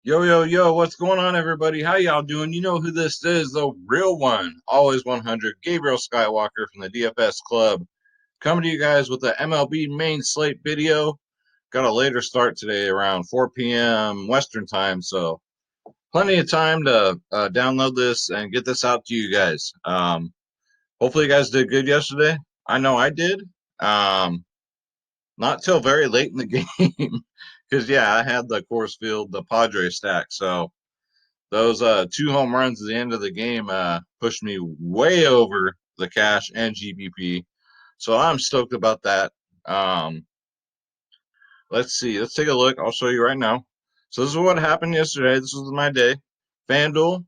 Yo, yo, yo, what's going on, everybody? How y'all doing? You know who this is, the real one, always 100, Gabriel Skywalker from the DFS Club, coming to you guys with the MLB main slate video. Got a later start today around 4 p.m. Western time, so plenty of time to download this and get this out to you guys. Hopefully you guys did good yesterday. I know I did. Um, Not till very late in the game, because yeah, I had the course field, the Padre stack, so those two home runs at the end of the game pushed me way over the cash and GPP. So I'm stoked about that. Um, let's see. Let's take a look. I'll show you right now. So this is what happened yesterday. This was my day. FanDuel,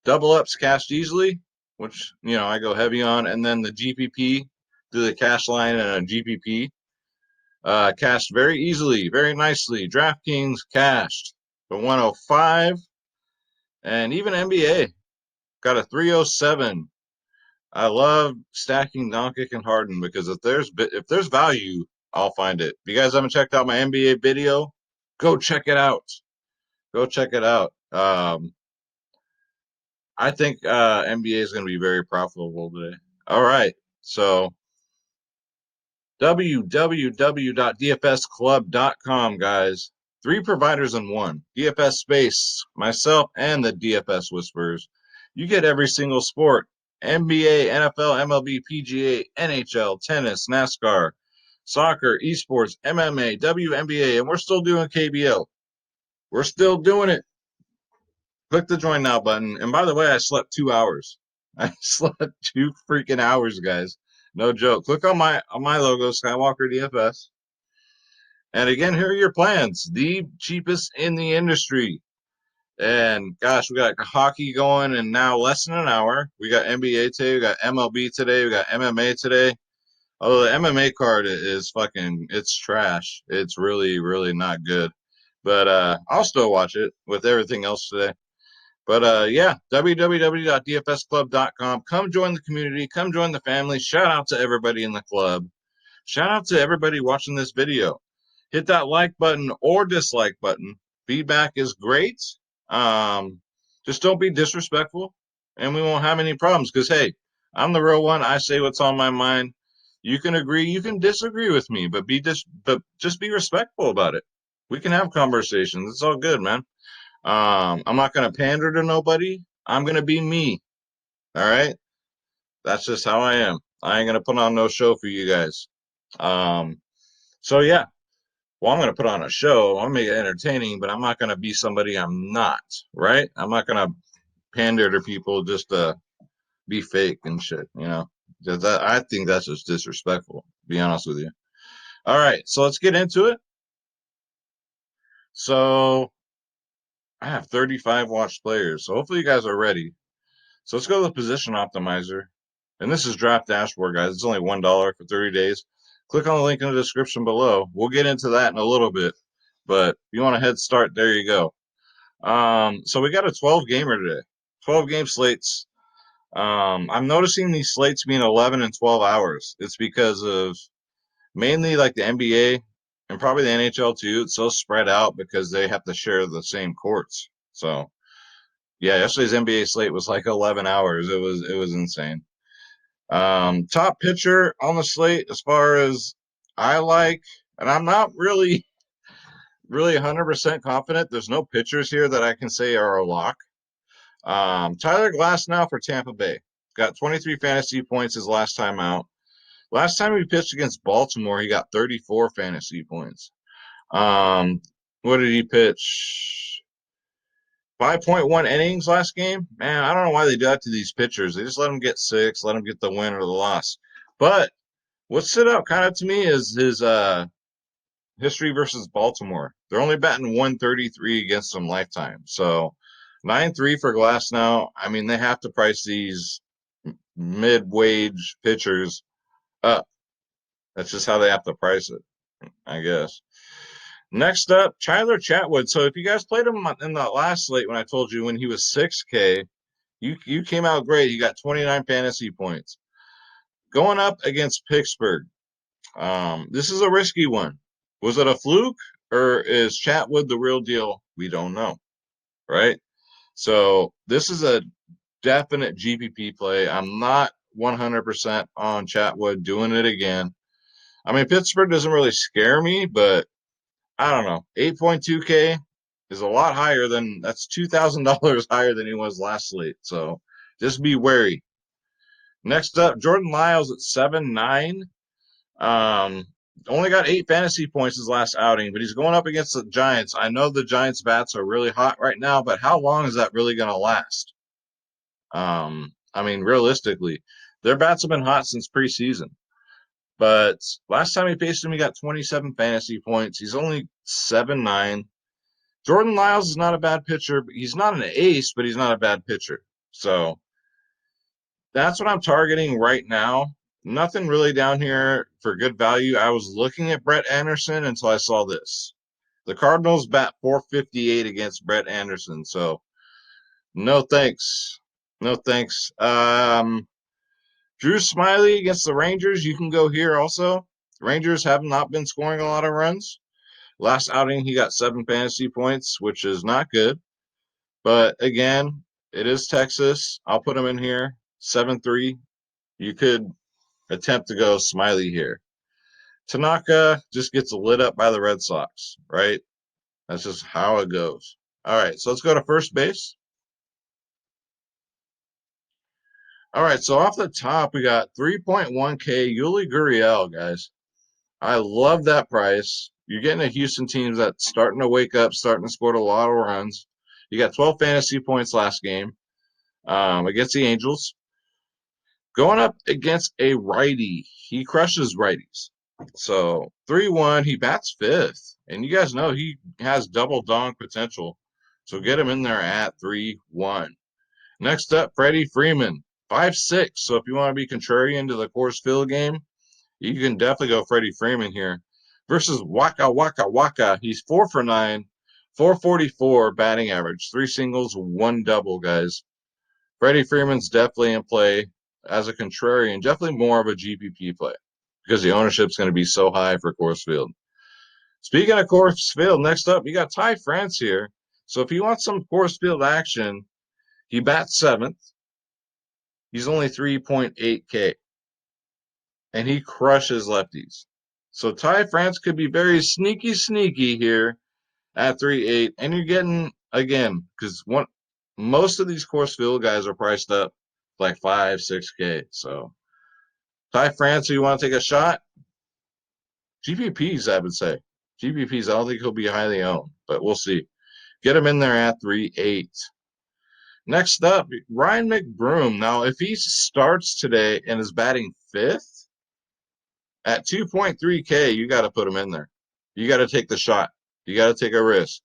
double ups cashed easily, which, I go heavy on. And then the GPP, do the cash line and a GPP. Cashed very easily, very nicely. DraftKings cashed the 105. And even NBA got a 307. I love stacking Doncic and Harden because if there's value, I'll find it. If you guys haven't checked out my NBA video, go check it out. Go check it out. I think NBA is going to be very profitable today. All right, so www.dfsclub.com, guys. Three providers in one. DFS Space, myself, and the DFS Whispers. You get every single sport. NBA, NFL, MLB, PGA, NHL, tennis, NASCAR, soccer, esports, MMA, WNBA, and we're still doing KBO. We're still doing it. Click the join now button. And by the way, I slept 2 hours. I slept 2 freaking hours, guys. No joke. Click on my logo, Skywalker DFS. And again, here are your plans. The cheapest in the industry. And gosh, we got hockey going in now less than an hour. We got NBA today, we got MLB today, we got MMA today. Although the MMA card is fucking, it's trash. It's really, really not good. But I'll still watch it with everything else today. But yeah, www.dfsclub.com. Come join the community. Come join the family. Shout out to everybody in the club. Shout out to everybody watching this video. Hit that like button or dislike button. Feedback is great. Um, just don't be disrespectful, and we won't have any problems. Because hey, I'm the real one. I say what's on my mind. You can agree, you can disagree with me, but just be respectful about it. We can have conversations. It's all good, man. I'm not gonna pander to nobody. I'm gonna be me. All right. That's just how I am. I ain't gonna put on no show for you guys. Um, so yeah. Well, I'm gonna put on a show. I'm gonna make it entertaining, but I'm not gonna be somebody I'm not. Right? I'm not gonna pander to people just to be fake and shit. I think that's just disrespectful. To be honest with you. All right. So let's get into it. So I have 35 watched players. So hopefully you guys are ready. So let's go to the position optimizer. And this is Draft Dashboard, guys. It's only $1 for 30 days. Click on the link in the description below. We'll get into that in a little bit. But if you want a head start, there you go. So we got a 12 gamer today, 12 game slates. I'm noticing these slates being 11 and 12 hours. It's because of mainly like the NBA and probably the NHL too. It's so spread out because they have to share the same courts. So yeah, yesterday's NBA slate was like 11 hours. It was insane. Top pitcher on the slate as far as I like, and I'm not really 100% confident. There's no pitchers here that I can say are a lock. Tyler Glass now for Tampa Bay. Got 23 fantasy points his last time out. Last time he pitched against Baltimore, he got 34 fantasy points. Um, what did he pitch? 5.1 innings last game. Man, I don't know why they do that to these pitchers. They just let them get six, let them get the win or the loss. But what stood out kind of to me is his history versus Baltimore. They're only batting 133 against them lifetime. So 9-3 for Glass now. I mean, they have to price these mid-wage pitchers up. That's just how they have to price it, I guess. Next up, Tyler Chatwood. So if you guys played him in the last slate when I told you when he was 6K, you came out great. You got 29 fantasy points. Going up against Pittsburgh. This is a risky one. Was it a fluke or is Chatwood the real deal? We don't know. right? So this is a definite GPP play. I'm not 100% on Chatwood doing it again. I mean, Pittsburgh doesn't really scare me, but I don't know. 8.2K is a lot higher than that's $2,000 higher than he was last slate. So just be wary. Next up, Jordan Lyles at 7.9. Um, only got 8 fantasy points his last outing, but he's going up against the Giants. I know the Giants bats are really hot right now, but how long is that really going to last? I mean, realistically, their bats have been hot since preseason. But last time he faced him, he got 27 fantasy points. He's only 7.9. Jordan Lyles is not a bad pitcher. He's not an ace, but he's not a bad pitcher. So that's what I'm targeting right now. Nothing really down here for good value. I was looking at Brett Anderson until I saw this. The Cardinals bat 458 against Brett Anderson. So no thanks. No thanks. Drew Smiley against the Rangers. You can go here also. Rangers have not been scoring a lot of runs. Last outing, he got 7 fantasy points, which is not good. But again, it is Texas. I'll put him in here. 7.3. You could attempt to go Smiley here. Tanaka just gets lit up by the Red Sox, right? That's just how it goes. All right, so let's go to first base. All right, so off the top, we got 3.1K Yuli Gurriel, guys. I love that price. You're getting a Houston team that's starting to wake up, starting to score a lot of runs. You got 12 fantasy points last game against the Angels. Going up against a righty, he crushes righties. So 3-1, he bats fifth. And you guys know he has double dong potential. So get him in there at 3-1. Next up, Freddie Freeman, 5-6. So if you want to be contrarian to the Coors Field game, you can definitely go Freddie Freeman here. Versus Waka Waka Waka. He's 4-for-9, 444 batting average, 3 singles, 1 double, guys. Freddie Freeman's definitely in play as a contrarian, definitely more of a GPP play because the ownership's going to be so high for Coors Field. Speaking of Coors Field, next up, you got Ty France here. So if you want some Coors Field action, he bats seventh. He's only 3.8K, and he crushes lefties. So Ty France could be very sneaky here at 3.8, and you're getting again because most of these Coors Field guys are priced up like 5-6K. So Ty France, you want to take a shot? GPPs, I would say. GPPs, I don't think he'll be highly owned, but we'll see. Get him in there at 3.8. Next up, Ryan McBroom. Now, if he starts today and is batting fifth at 2.3K, you got to put him in there. You got to take the shot. You got to take a risk.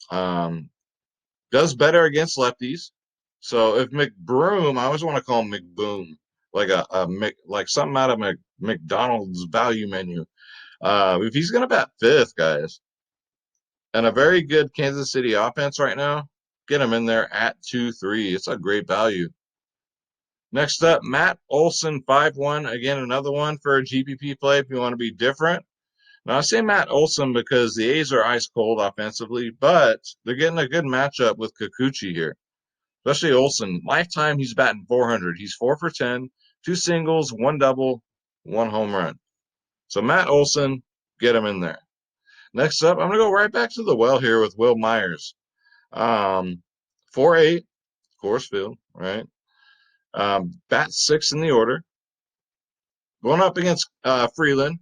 Does better against lefties. So if McBroom, I always want to call him McBoom, like like something out of McDonald's value menu. If he's going to bat fifth, guys, and a very good Kansas City offense right now, get him in there at 2.3. It's a great value. Next up, Matt Olson, 5-1. Again, another one for a GPP play if you want to be different. Now, I say Matt Olson because the A's are ice cold offensively, but they're getting a good matchup with Kikuchi here, especially Olson. Lifetime, he's batting 400. He's 4-for-10, 2 singles, 1 double, 1 home run. So Matt Olson, get him in there. Next up, I'm going to go right back to the well here with Will Myers. 4-8, Coors Field, right? Bat 6 in the order. Going up against Freeland,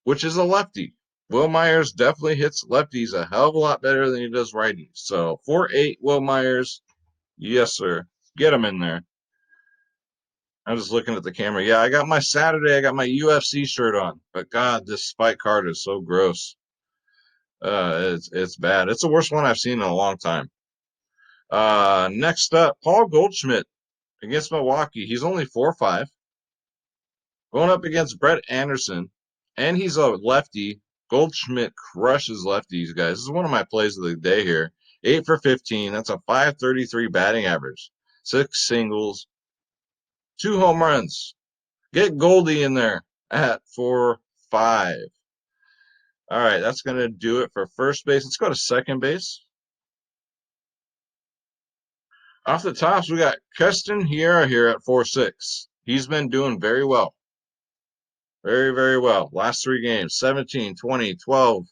which is a lefty. Will Myers definitely hits lefties a hell of a lot better than he does righties. So 4-8, Will Myers, yes, sir. Get him in there. I'm just looking at the camera. Yeah, I got my UFC shirt on. But God, this spike card is so gross. It's bad. It's the worst one I've seen in a long time. Next up, Paul Goldschmidt against Milwaukee. He's only 4-5. Going up against Brett Anderson, and he's a lefty. Goldschmidt crushes lefties, guys. This is one of my plays of the day here. 8-for-15. That's a 5.33 batting average. 6 singles, 2 home runs. Get Goldie in there at 4-5. All right, that's going to do it for first base. Let's go to second base. Off the tops, we got Keston Hiera here at 4-6. He's been doing very well. Very, very well. Last 3 games, 17, 20, 12.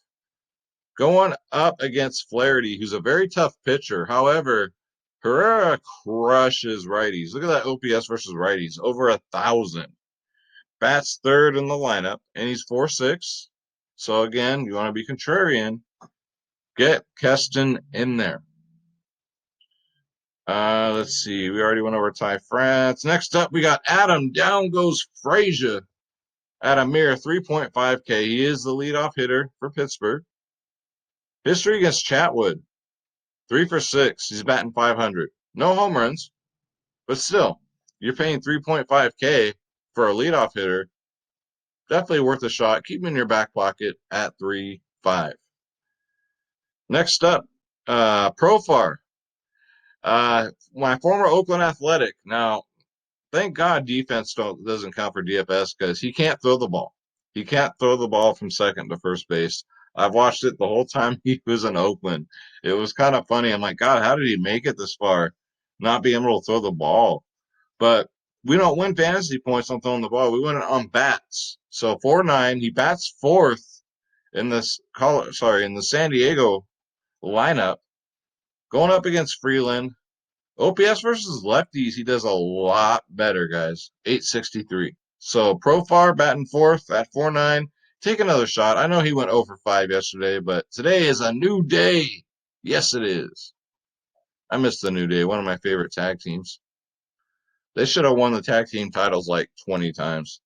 Going up against Flaherty, who's a very tough pitcher. However, Herrera crushes righties. Look at that OPS versus righties, over 1,000. Bats third in the lineup, and he's 4-6. So again, you want to be contrarian, get Keston in there. Let's see. We already went over Ty France. Next up, we got Adam. Down goes Frazier at a mere 3.5K. He is the leadoff hitter for Pittsburgh. History against Chatwood, 3 for 6. He's batting 500. No home runs, but still, you're paying 3.5K for a leadoff hitter. Definitely worth a shot. Keep him in your back pocket at 3.5. Next up, Profar. My former Oakland Athletic. Now, thank God defense doesn't count for DFS because he can't throw the ball. He can't throw the ball from second to first base. I've watched it the whole time he was in Oakland. It was kind of funny. I'm like, God, how did he make it this far, not being able to throw the ball? But we don't win fantasy points on throwing the ball. We win it on bats. So 4-9, he bats fourth in this in the San Diego lineup, going up against Freeland. OPS versus lefties, he does a lot better, guys. 863. So Profar batting fourth at 4-9. Take another shot. I know he went 0 for 5 yesterday, but today is a new day. Yes, it is. I miss the New Day, one of my favorite tag teams. They should have won the tag team titles like 20 times.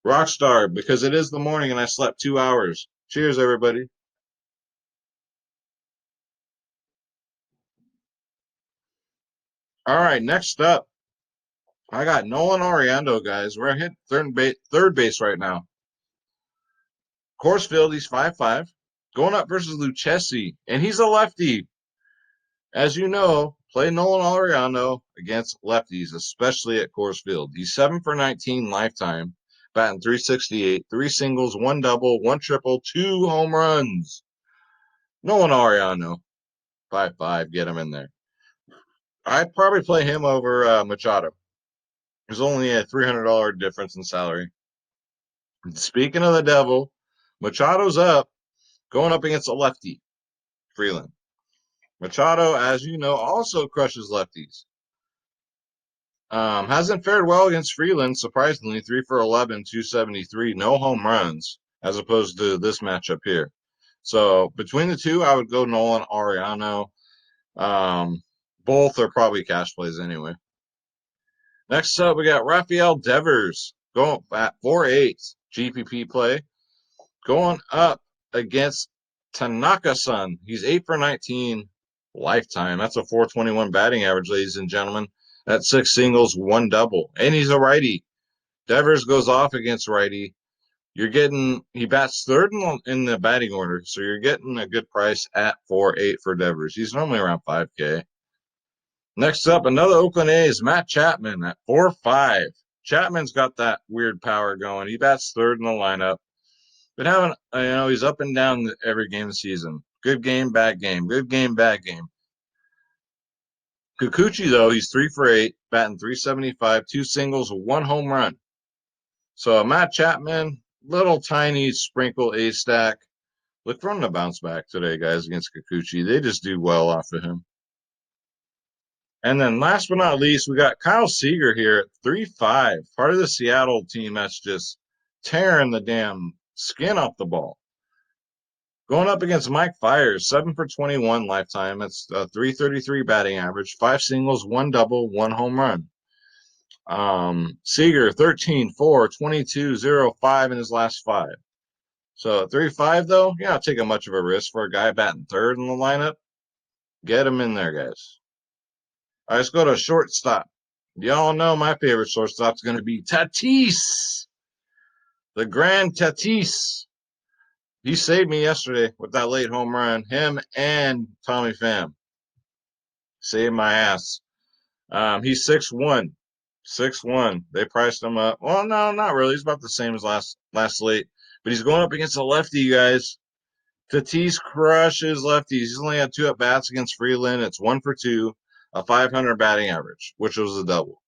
Rockstar, because it is the morning and I slept 2 hours. Cheers, everybody. All right, next up, I got Nolan Ariando, guys. We're hit third base right now. Coors Field, he's 5-5. Going up versus Lucchesi, and he's a lefty. As you know, play Nolan Ariando against lefties, especially at Coors Field. He's 7 for 19 lifetime, batting 368, 3 singles, 1 double, 1 triple, 2 home runs. Nolan Ariando, 5-5, get him in there. I'd probably play him over Machado. There's only a $300 difference in salary. Speaking of the devil, Machado's up, going up against a lefty, Freeland. Machado, as you know, also crushes lefties. Hasn't fared well against Freeland, surprisingly, 3 for 11, 273, no home runs, as opposed to this matchup here. So between the two, I would go Nolan Ariano. Both are probably cash plays anyway. Next up, we got Rafael Devers going at 4-8 GPP play, going up against Tanaka-san. He's 8 for 19 lifetime. That's a 421 batting average, ladies and gentlemen. That's 6 singles, 1 double. And he's a righty. Devers goes off against righty. He bats third in the batting order, so you're getting a good price at 4.8 for Devers. He's normally around 5K. Next up, another Oakland A's, Matt Chapman at 4.5. Chapman's got that weird power going. He bats third in the lineup. But he's up and down every game of the season. Good game, bad game. Good game, bad game. Kikuchi, though, he's 3 for 8, batting 375, 2 singles, 1 home run. So Matt Chapman, little tiny sprinkle A stack. Look for him to bounce back today, guys, against Kikuchi. They just do well off of him. And then last but not least, we got Kyle Seager here at 3.5, part of the Seattle team that's just tearing the damn skin off the ball. Going up against Mike Fiers, 7 for 21 lifetime. That's a 333 batting average, 5 singles, 1 double, 1 home run. Seager, 13, 4, 22, 0, 5 in his last 5. So 3.5, though, you're not taking much of a risk for a guy batting third in the lineup. Get him in there, guys. All right, let's go to shortstop. Y'all know my favorite shortstop is going to be Tatis, the grand Tatis. He saved me yesterday with that late home run. Him and Tommy Pham saved my ass. He's 6'1". 6'1". They priced him up. Well, no, not really. He's about the same as last slate. But he's going up against a lefty, you guys. Tatis crushes lefties. He's only had 2 at-bats against Freeland. It's 1 for 2. a 500 batting average, which was a double.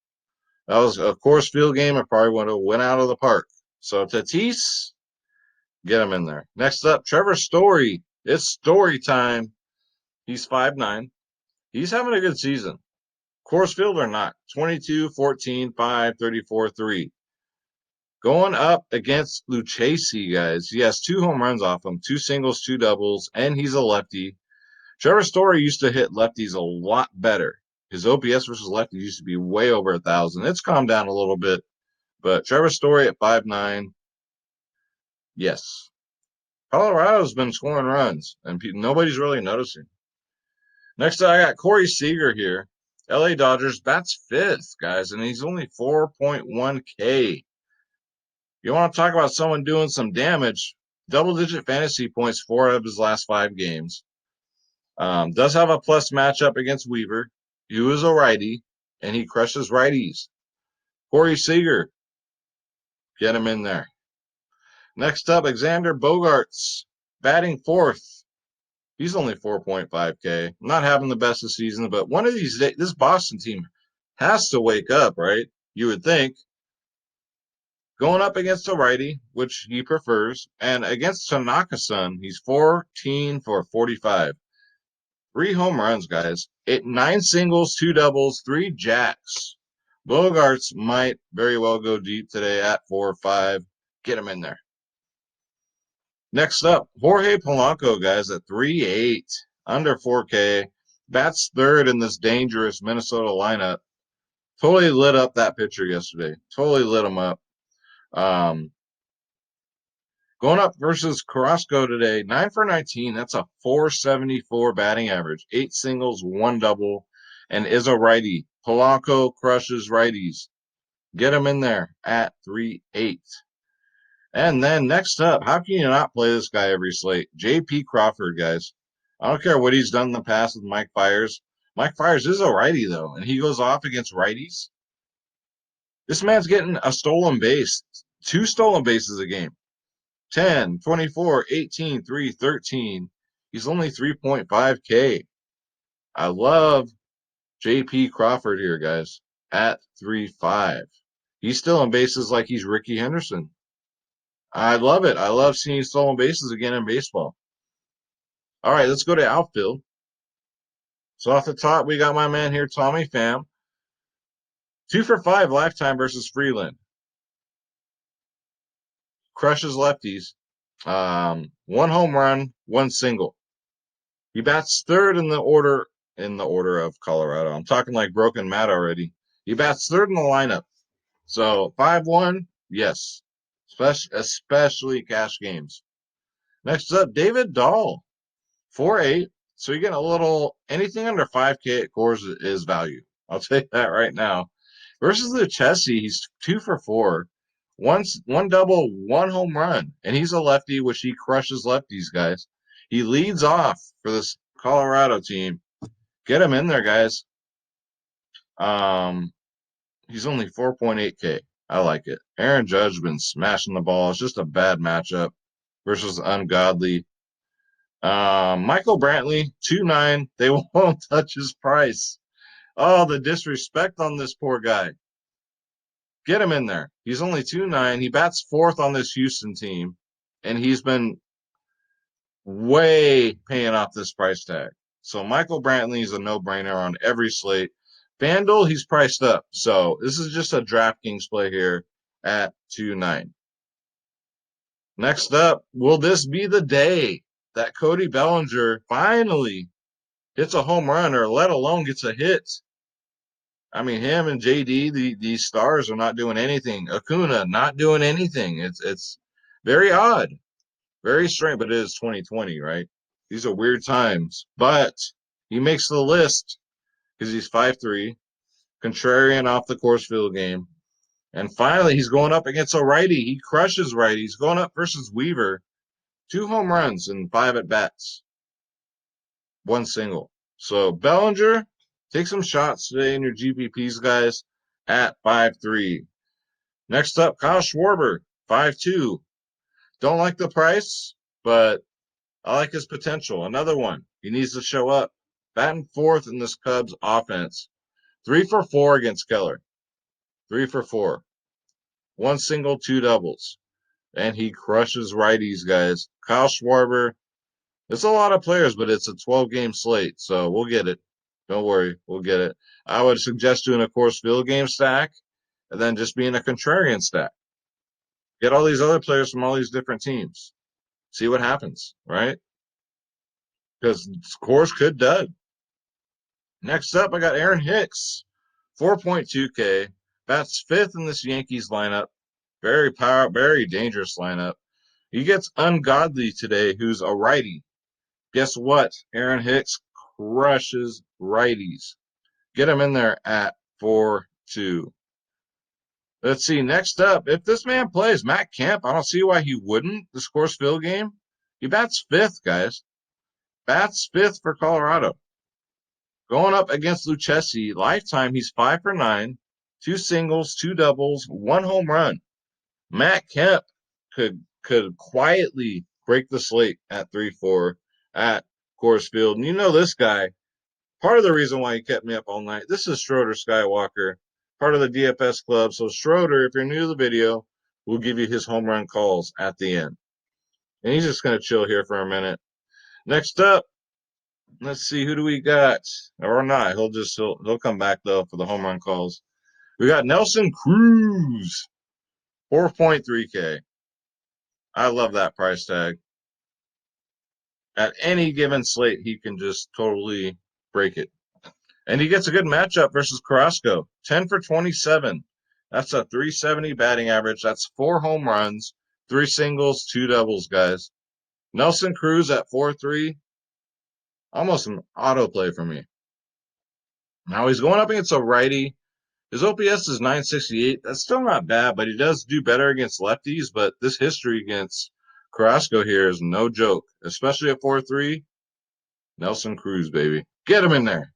That was a Coors Field game. I probably would have went out of the park. So Tatis, get him in there. Next up, Trevor Story. It's story time. He's 5'9". He's having a good season. Coors Field or not. 22, 14, 5, 34, 3. Going up against Lucchesi, guys. He has 2 home runs off him, 2 singles, 2 doubles, and he's a lefty. Trevor Story used to hit lefties a lot better. His OPS versus lefties used to be way over 1,000. It's calmed down a little bit, but Trevor Story at 5'9", yes. Colorado's been scoring runs, and nobody's really noticing. Next up, I got Corey Seager here. LA Dodgers bats 5th, guys, and he's only 4.1K. You want to talk about someone doing some damage? Double-digit fantasy points 4 out of his last 5 games. Does have a plus matchup against Weaver. He was a righty, and he crushes righties. Corey Seager, get him in there. Next up, Xander Bogaerts, batting 4th. He's only 4.5K. Not having the best of the season, but one of these days, this Boston team has to wake up, right? You would think. Going up against a righty, which he prefers, and against Tanaka-san, he's 14 for 45. 3 home runs, guys. 9 singles, 2 doubles, 3 jacks. Bogaerts might very well go deep today at 4 or 5. Get him in there. Next up, Jorge Polanco, guys, at 3.8, under 4K. Bats 3rd in this dangerous Minnesota lineup. Totally lit up that pitcher yesterday. Totally lit him up. Going up versus Carrasco today, 9 for 19. That's a 474 batting average. 8 singles, 1 double, and is a righty. Polanco crushes righties. Get him in there at 3.8. And then next up, how can you not play this guy every slate? J.P. Crawford, guys. I don't care what he's done in the past with Mike Fiers. Mike Fiers is a righty, though, and he goes off against righties. This man's getting a stolen base, 2 stolen bases a game. 10, 24, 18, 3, 13. He's only 3.5K. I love J.P. Crawford here, guys, at 3.5. He's still in bases like he's Ricky Henderson. I love it. I love seeing stolen bases again in baseball. All right, let's go to outfield. So off the top, we got my man here, Tommy Pham. 2 for 5 lifetime versus Freeland. Crushes lefties. 1 home run, 1 single. He bats 3rd in the order of Colorado. I'm talking like broken Matt already. He bats 3rd in the lineup. So 5-1, yes. Especially cash games. Next up, David Dahl. 4.8. So you're getting a little, anything under 5K at Coors is value. I'll take that right now. Versus the Chessie, he's 2 for 4. One double, 1 home run. And he's a lefty, which he crushes lefties, guys. He leads off for this Colorado team. Get him in there, guys. He's only 4.8K. I like it. Aaron Judge been smashing the ball. It's just a bad matchup versus ungodly. Michael Brantley, 2.9. They won't touch his price. Oh, the disrespect on this poor guy. Get him in there. He's only 2.9. He bats 4th on this Houston team, and he's been way paying off this price tag. So Michael Brantley is a no-brainer on every slate. FanDuel, he's priced up. So this is just a DraftKings play here at 2.9. Next up, will this be the day that Cody Bellinger finally hits a home run or let alone gets a hit? I mean, him and JD, these stars are not doing anything. Acuna not doing anything. It's very odd, very strange, but it is 2020, right? These are weird times. But he makes the list because he's 5'3", contrarian off the Coors Field game. And finally, he's going up against a righty. He crushes righties. Going up versus Weaver. 2 home runs and 5 at-bats. 1 single. So Bellinger, take some shots today in your GPPs, guys, at 5'3". Next up, Kyle Schwarber, 5'2". Don't like the price, but I like his potential. Another one. He needs to show up. batting fourth in this Cubs offense. 3 for 4 against Keller. 3 for 4. 1 single, 2 doubles. And he crushes righties, guys. Kyle Schwarber. It's a lot of players, but it's a 12-game slate, so we'll get it. Don't worry, we'll get it. I would suggest doing a Coors Field game stack and then just being a contrarian stack. Get all these other players from all these different teams. See what happens, right? Because Coors could dud. Next up, I got Aaron Hicks, 4.2K. Bats fifth in this Yankees lineup. Very dangerous lineup. He gets Ungodly today, who's a righty. Guess what? Aaron Hicks crushes righties. Get him in there at 4-2. Let's see. Next up, if this man plays Matt Kemp, I don't see why he wouldn't. The Coors Field game. He bats fifth, guys. Bats fifth for Colorado. Going up against Lucchesi, lifetime, he's 5 for 9, 2 singles, 2 doubles, 1 home run. Matt Kemp could quietly break the slate at 3-4 at Coors Field. And you know this guy, part of the reason why he kept me up all night, this is Schroeder Skywalker, part of the DFS club. So Schroeder, if you're new to the video, we'll give you his home run calls at the end. And he's just going to chill here for a minute. Next up, let's see, who do we got? Or not. He'll come back though for the home run calls. We got Nelson Cruz, 4.3K. I love that price tag. At any given slate, he can just totally break it. And he gets a good matchup versus Carrasco, 10 for 27. That's a 370 batting average. That's 4 home runs, 3 singles, 2 doubles, guys. Nelson Cruz at 4-3, almost an auto play for me. Now he's going up against a righty. His OPS is 968. That's still not bad, but he does do better against lefties. But this history against Carrasco here is no joke, especially at 4-3. Nelson Cruz, baby. Get him in there.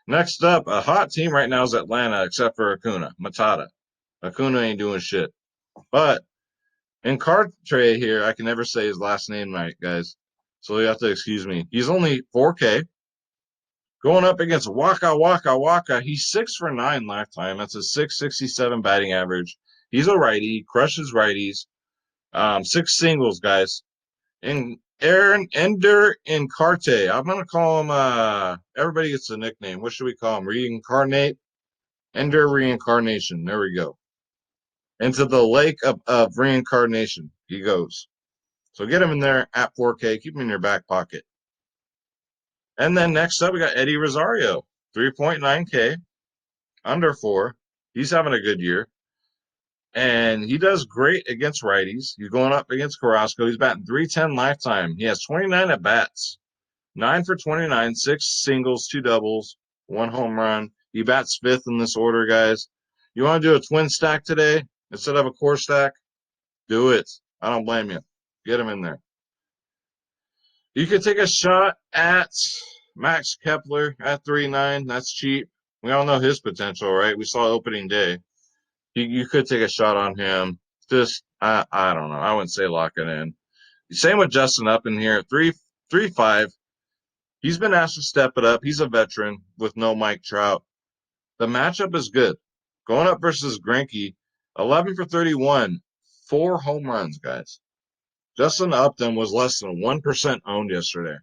Next up, a hot team right now is Atlanta, except for Acuna, Matata. Acuna ain't doing shit. But in card tray here, I can never say his last name right, guys. So you have to excuse me. He's only 4K. Going up against Waka. He's 6 for 9 lifetime. That's a 667 batting average. He's a righty. He crushes righties. 6 singles, guys. And Aaron Ender Incarte. I'm going to call him, everybody gets a nickname. What should we call him? Reincarnate? Ender Reincarnation. There we go. Into the lake of reincarnation he goes. So get him in there at 4K. Keep him in your back pocket. And then next up, we got Eddie Rosario, 3.9K, under 4. He's having a good year. And he does great against righties. He's going up against Carrasco. He's batting 310 lifetime. He has 29 at bats, 9 for 29, 6 singles, 2 doubles, 1 home run. He bats fifth in this order, guys. You want to do a twin stack today instead of a core stack? Do it. I don't blame you. Get him in there. You could take a shot at Max Kepler at 3.9. That's cheap. We all know his potential, right? We saw opening day. You could take a shot on him. Just, I don't know. I wouldn't say lock it in. Same with Justin up in here, 3.5. He's been asked to step it up. He's a veteran with no Mike Trout. The matchup is good. Going up versus Greinke, 11 for 31, 4 home runs, guys. Justin Upton was less than 1% owned yesterday.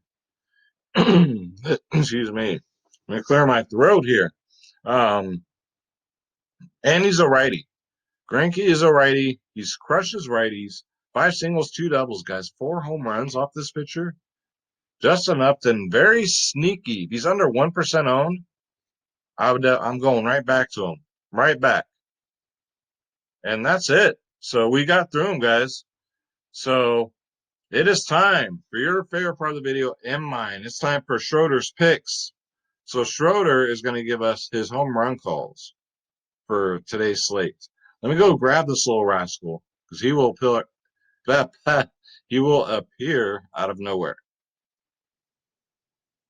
Excuse me. I'm going to clear my throat here. And he's a righty. Greinke is a righty. He crushes righties. 5 singles, 2 doubles, guys. 4 home runs off this pitcher. Justin Upton, very sneaky. If he's under 1% owned, I'm going right back to him. Right back. And that's it. So we got through them, guys. So it is time for your favorite part of the video and mine. It's time for Schroeder's picks. So Schroeder is going to give us his home run calls for today's slate. Let me go grab this little rascal because he will appear out of nowhere.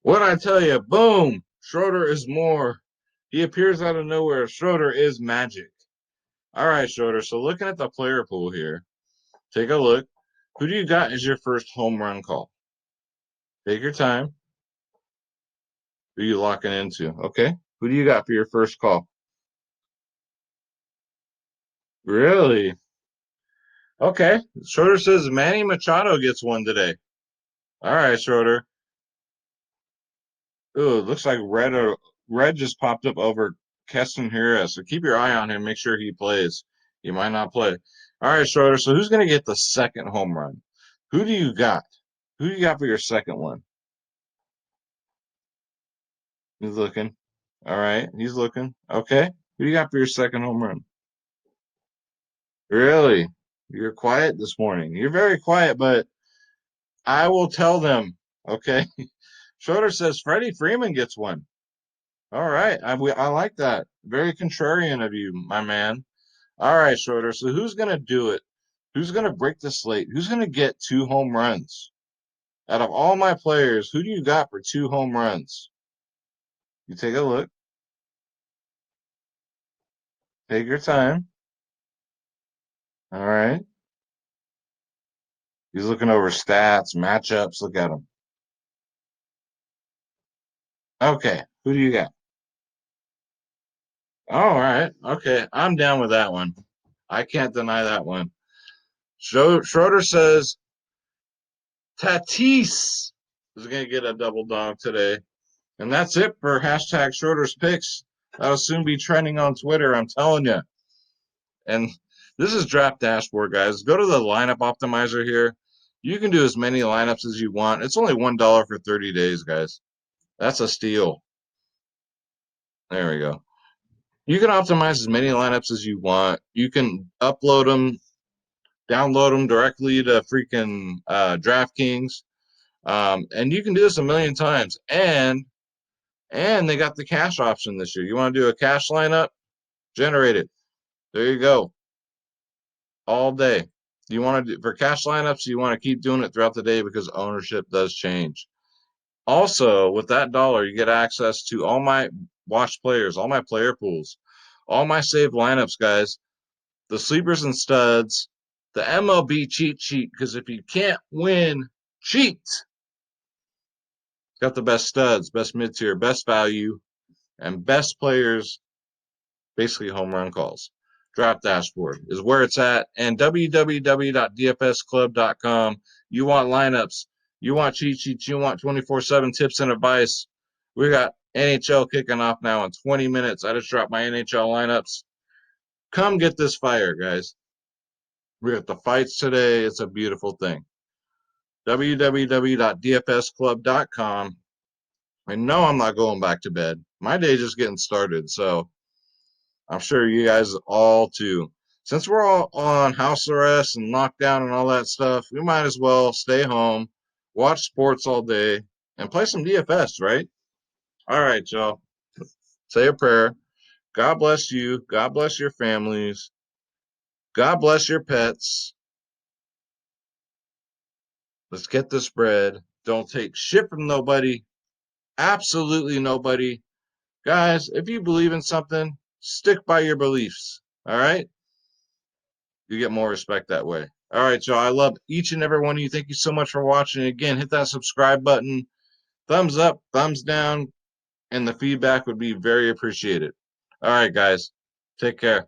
What I tell you, boom, Schroeder is more. He appears out of nowhere. Schroeder is magic. All right, Schroeder. So looking at the player pool here, take a look. Who do you got as your first home run call? Take your time. Who are you locking into? Okay. Who do you got for your first call? Really? Okay. Schroeder says Manny Machado gets one today. All right, Schroeder. Ooh, it looks like red just popped up over Keston Harris. So keep your eye on him. Make sure he plays. He might not play. All right, Schroeder. So who's going to get the second home run? Who do you got? Who do you got for your second one? He's looking. All right, he's looking. Okay. Who do you got for your second home run? Really? You're quiet this morning. You're very quiet, but I will tell them. Okay. Schroeder says Freddie Freeman gets one. All right. I like that. Very contrarian of you, my man. All right, Schroeder. So who's going to do it? Who's going to break the slate? Who's going to get two home runs? Out of all my players, who do you got for two home runs? You take a look. Take your time. All right. He's looking over stats, matchups. Look at him. Okay. Who do you got? All right. Okay. I'm down with that one. I can't deny that one. Schroeder says Tatis is going to get a double dog today. And that's it for hashtag Schroeder's picks. That'll soon be trending on Twitter, I'm telling you. And this is Draft Dashboard, guys. Go to the lineup optimizer here. You can do as many lineups as you want. It's only $1 for 30 days, guys. That's a steal. There we go. You can optimize as many lineups as you want. You can upload them, download them directly to freaking DraftKings. And you can do this a million times. And they got the cash option this year. You want to do a cash lineup? Generate it. There you go. All day. You want to do for cash lineups, you want to keep doing it throughout the day because ownership does change. Also, with that dollar, you get access to all my watch players, all my player pools, all my saved lineups, guys, the sleepers and studs, the MLB cheat sheet. Because if you can't win, cheat. Got the best studs, best mid tier, best value, and best players, basically home run calls. Draft Dashboard is where it's at. And www.dfsclub.com. You want lineups, you want cheat sheets, you want 24/7 tips and advice. We got NHL kicking off now in 20 minutes. I just dropped my NHL lineups. Come get this fire, guys. We got the fights today. It's a beautiful thing. www.dfsclub.com. I know I'm not going back to bed. My day just getting started, so I'm sure you guys all too. Since we're all on house arrest and lockdown and all that stuff, we might as well stay home, watch sports all day, and play some DFS, right? All right, y'all. Say a prayer. God bless you. God bless your families. God bless your pets. Let's get this bread. Don't take shit from nobody. Absolutely nobody. Guys, if you believe in something, stick by your beliefs. All right? You get more respect that way. All right, y'all. I love each and every one of you. Thank you so much for watching. Again, hit that subscribe button. Thumbs up, thumbs down, and the feedback would be very appreciated. All right, guys. Take care.